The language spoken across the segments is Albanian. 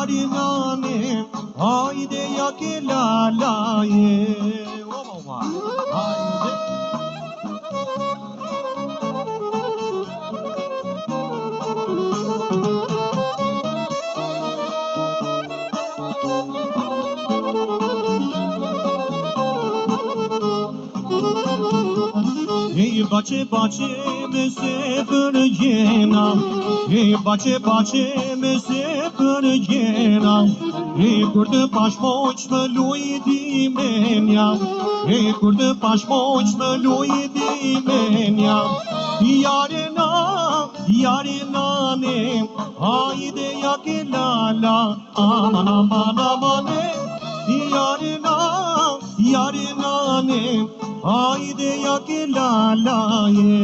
yari nane, haydi ya ke lalaye. Haydi. Hey bache bache me se përgjena, hey bache bache me se përgjena, hey kur të pashmoq më lujti menja, hey kur të pashmoq më lujti menja. Yare nane, hayde ya ke lala, aman aman amane. Yare nane, haydi ya ke lalaye.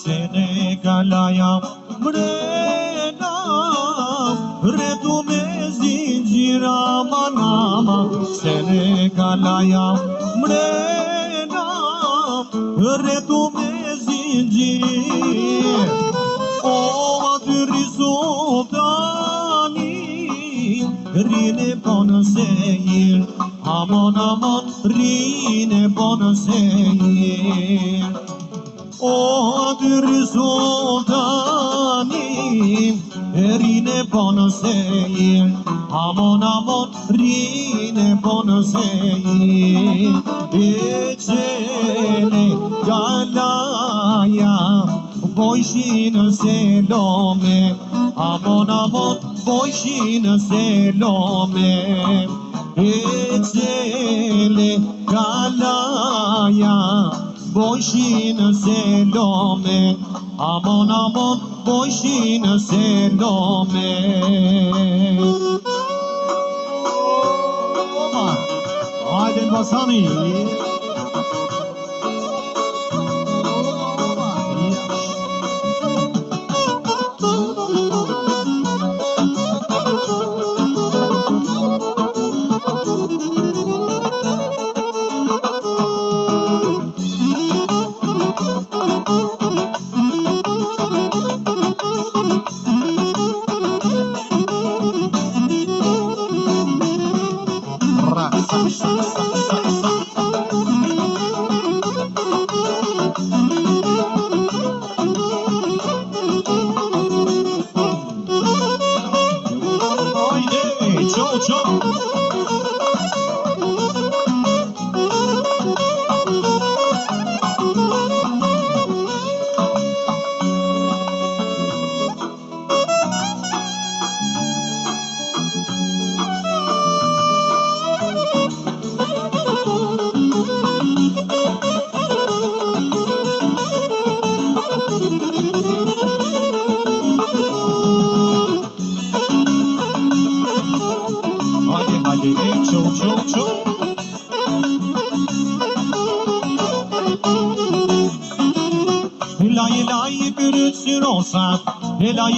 Senegalaya mrena, redu me zinjira manama. Senegalaya mrena, redu me zinjir. O atyri sultani, rine bonë sejir. Amon amon, rine bonë sejir. O atyri sultani, rine bonë sejir. Amon amon, rine bonë sejir. E qele galaya, bojshin selome. Amon amon, bojshin selome. E qele galaya, bojshin selome. Amon amon, bojshin selome. Haydi Elbasani.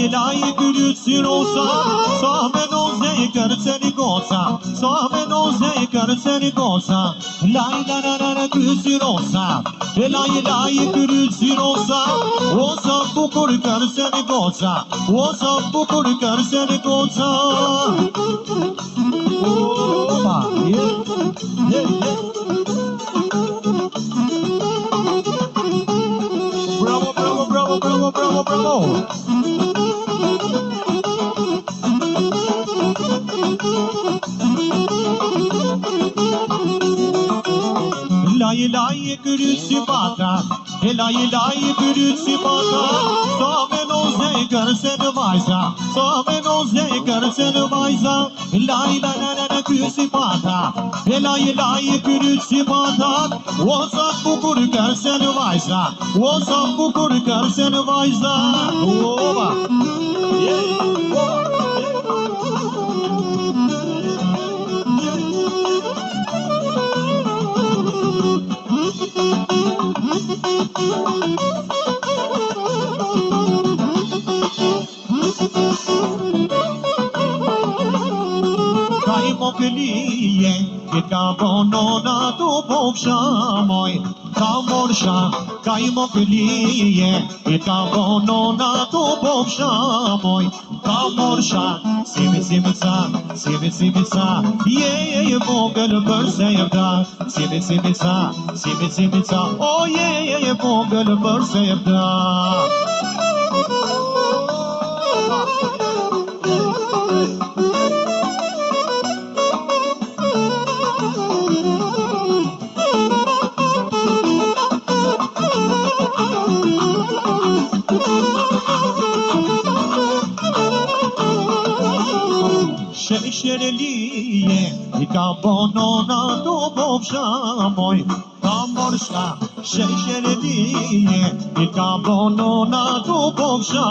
Elay gülütsün olsa, sahmen olsa yıkar seni kosa, sahmen olsa yıkar seni kosa. Lay la la la gülütsün olsa, elay gülütsün olsa, olsa bu korkar seni kosa, olsa bu korkar seni kosa. Opa, bravo, bravo, bravo, bravo, bravo, bravo. Elay gülütsün bana, elay gülütsün bana. Sahmen olsa yıkar seni vaysa, sahmen olsa yıkar seni vaysa. Lay la la la gülütsün bana, elay gülütsün bana. Olsa bu korkar seni vaysa, olsa bu korkar seni vaysa. Oba, yeah, oba, yeah. Ka I mokëlije, I ka bonona tu pofsha moj. Ka morsha, ka I mokëlije, I ka bonona tu pofsha moj. Ka morsha, simica, je vogël përse e vda. Simica, o je vogël përse e vda. Shesherelije, I ka bonona tu pofsha moj. Ka morsha, shesherelije, I ka bonona tu pofsha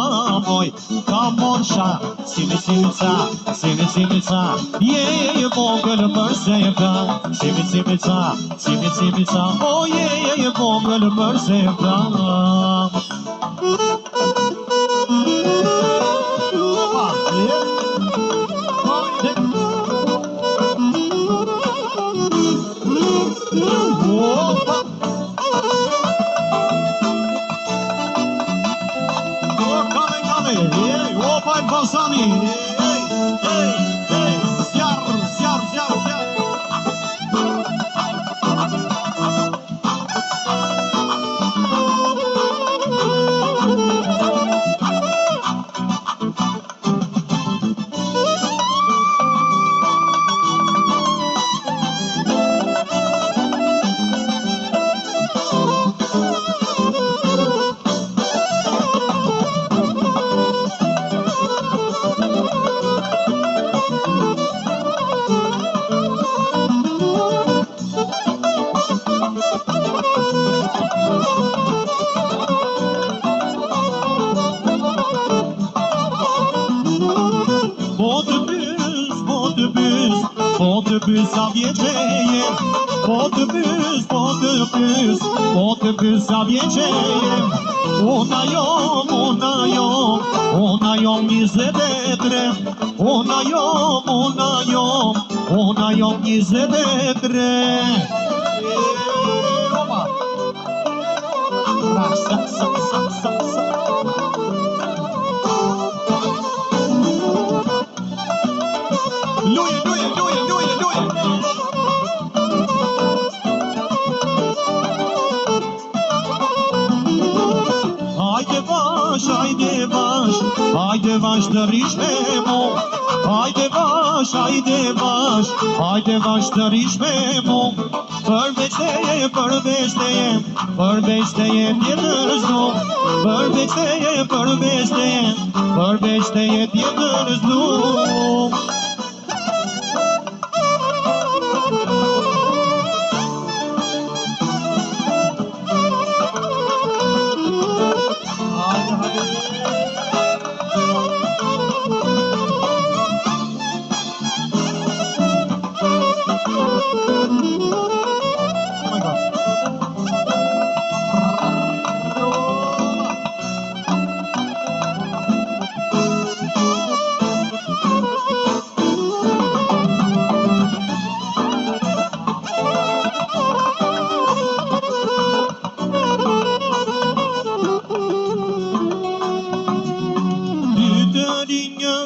moj. Ka morsha, simica, je vogël përse e vda. Simica, o je vogël përse e vda. Opa e Balsani, zjarr. Otobüs sa vjeçejem, otobüs sa vjeçejem. Ona jom 23, ona jom 23. Luje. Hajde vash të rish me mu. Hajde vash të rish me mu. Përveç teje tjetër s'du. Përveç teje tjetër s'du.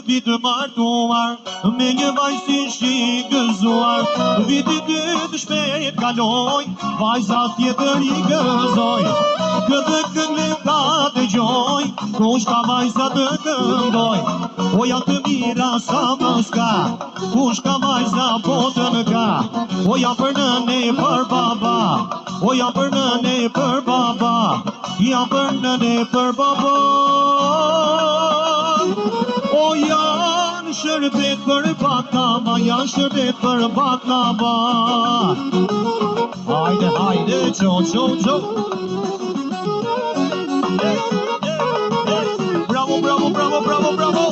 Vitë martuar, me një vajzë si shigëzuar. Viti dytë shpejt kaloj, vajza tjetër I gëzoj. Këtë këngë ta dëgjoj, kush ka vajza të këndoj. O janë të mira sa më s'ka, kush ka vajza po të në ka. O janë për nëne për baba, o janë për nëne për baba, janë për nëne për baba. O janë shërbet për baklava, janë shërbet për baklava. Hajde, qo. Bravo.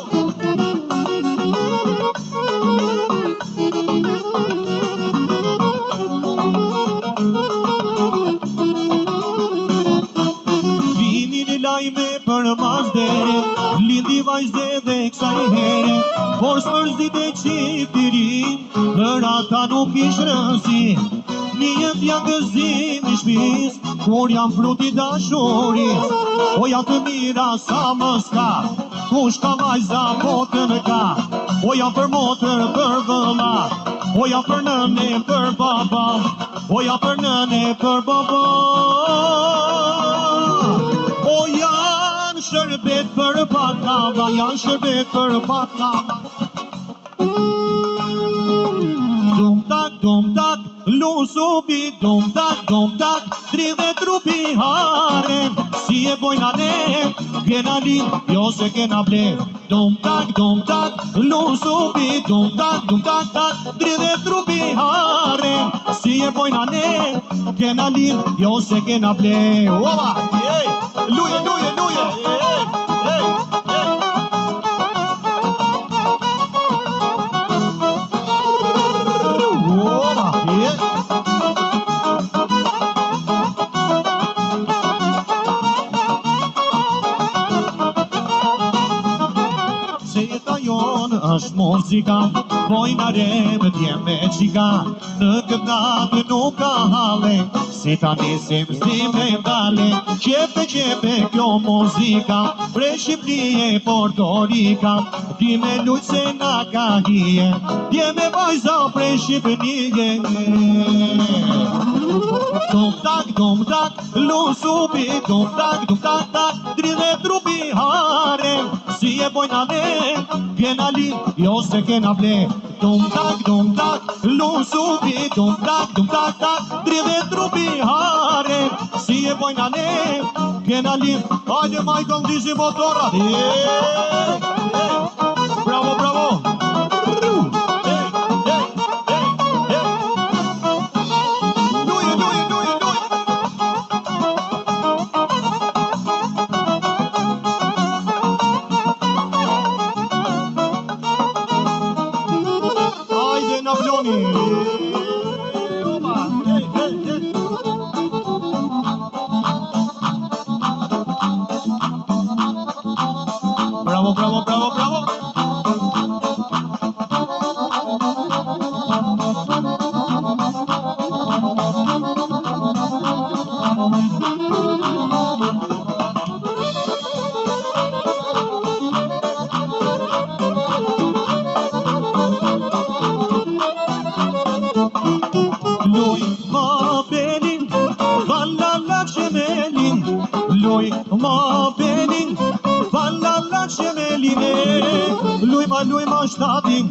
Vini në lajme për mazderin, lindi vajzde edhe kësaj here, por s'mërzit e qiftirin, për ata nuk ish rësi. Një t'ja gëzim i shpis, kur jam fruti dashuris. O ja të mira sa më s'ka, kush ka vajza motër ka. O ja për motër për vëlla, o ja për nëne për baba, o ja për nëne për baba. O janë shërbet për baklava, janë shërbet për baklava. Dum tak, lusupi, dum tak, dridhe trupi haren. Si e bojna ne, kena lin, jo se kena ble. Dum tak, lusupi, dum tak, dridhe trupi haren. Si e bojna ne, kena lin, jo se kena ble. Oba, luje, luje, luje, është muzika, bojna reme t'jeme qika, në këtë natë nuk ka hale, si ta nisim si me dale, qepe kjo muzika, pre Shqipni e Porto Rika, ti me lujtë se na ka hije, t'jeme vajza pre Shqipnije. Dum tak, lusupi, dum tak, dridhe trupi hare, si e bojna ne, kena lin, jo se kena ble. Dum tak, lusupi, dum tak, dridhe trupi hare, si e bojna ne, kena lin. Hajde Michael, dizi motorat. Bravo, bravo. Bravo, bravo, bravo, bravo. Luj ma belin, valala shemelin. Luj ma belin, valala shemeline. Luj ma shtadin,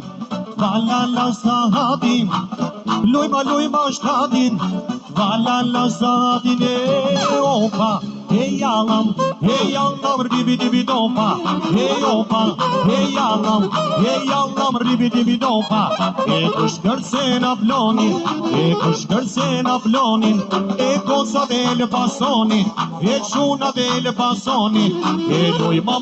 valala sahabin. Luj ma shtadin, valala sahabin. Opa, hey yalam, ribi dibi dopa. Hey opa, hey yalam, ribi dibi dopa. E kush kërsen aflonin, e kush kërsen aflonin, e kosa del pasonin, e quna del pasonin. E luj ma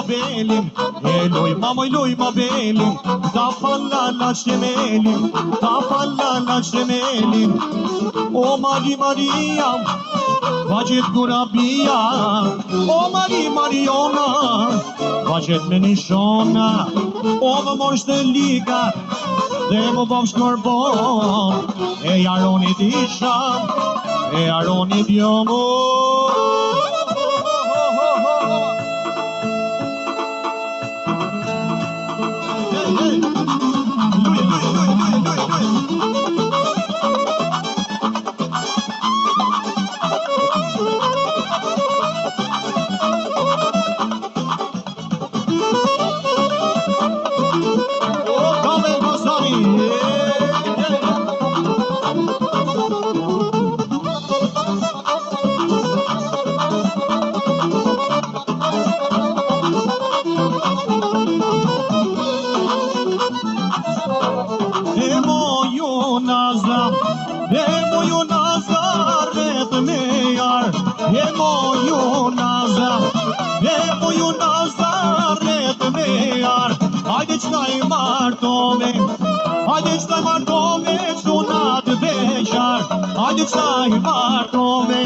belin, e luj ma belin, ta fallala shemelin, ta fallala shemelin. O Maria, vaqet gurabia, o Mariona, vaqet me nishona, o më mosh të liga, dhe më bom shkorbon, e jaronit isha, e jaronit jomo. Hajde qëta i martove, hajde qëta i martove, shunat veqar. Hajde qëta i martove,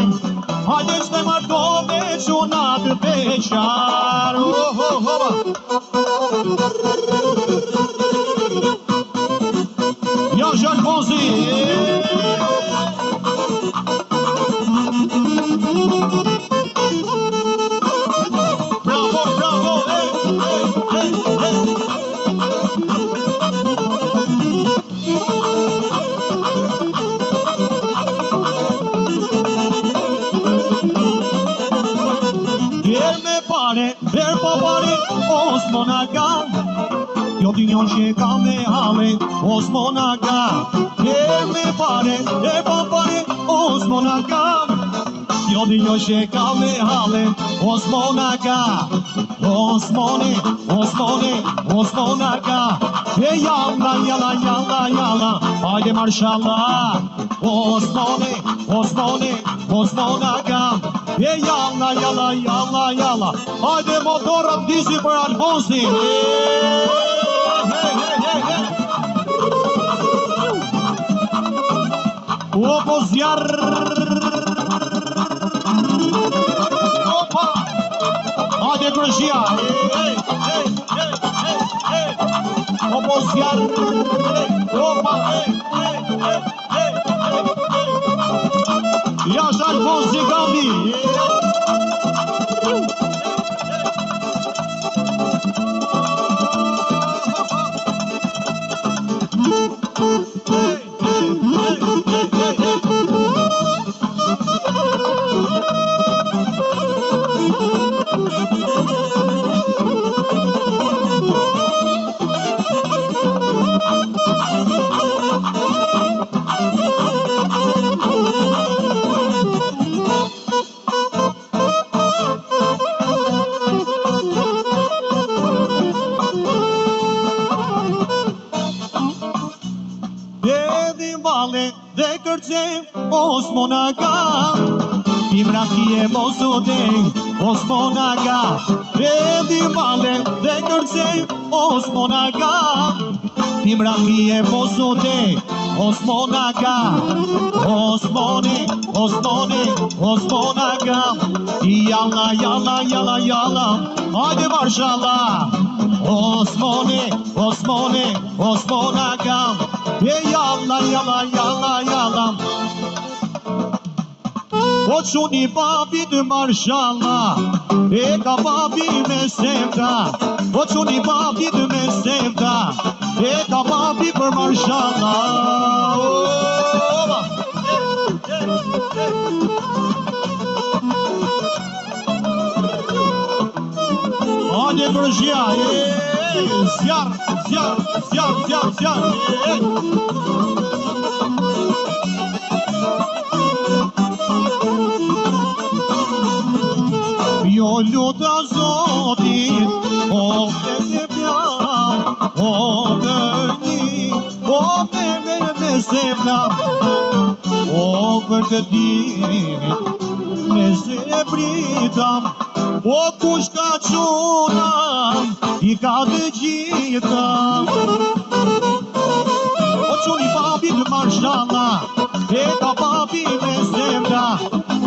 hajde qëta i martove, shunat veqar. Jash Alfonsi. Bravo, bravo, me pare, per popare, Osmonaga. Jo t'i njonë që ka me hale, Osmonaga. Me pare, per popare, Osmonaga. Jo t'i njonë që ka me hale, Osmonaga. Osmonaga. Jalla, jalla, jalla, jalla. Hajde marshallah. Osmonaga. Jalla, jalla, jalla, jalla. Hajde motorët disi për Alfonsi. Opo zjarë. Opa. Hajde kërëshia. Opo zjarë. Opa. Jash Alfonsi Gambi. Dhe kërcem Osmonaga. Timra kje mosodej Osmonaga.Edi male dhe kërcem Osmonaga. Timra kje mosodej Osmonaga. Osmonaga. Jalla, jalla, jalla, jalla. Hajde marshallah. Osmonaga. Jalla, jalla, jalla, jalla. O quni babi të marshallah, e ka babi me sevda. O quni babi të me sevda, e ka babi për marshallah. Hajde kërëshia, zjarë. Jo luta Zotin, o të pjam, o dërni, o me zemna, o për të dimit, me zebritam, o kush ka qunam, I ka të gjitha. O quni babi të marshallah, e ka babi me zemra.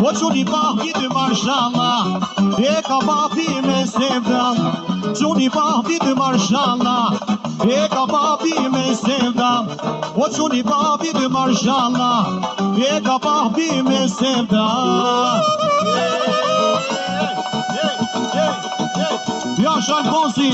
O quni babi të marshallah, e ka babi me zemra. Quni babi të marshallah, e ka babi me zemra. O quni babi të marshallah, e ka babi me zemra. Jash Alfonsi.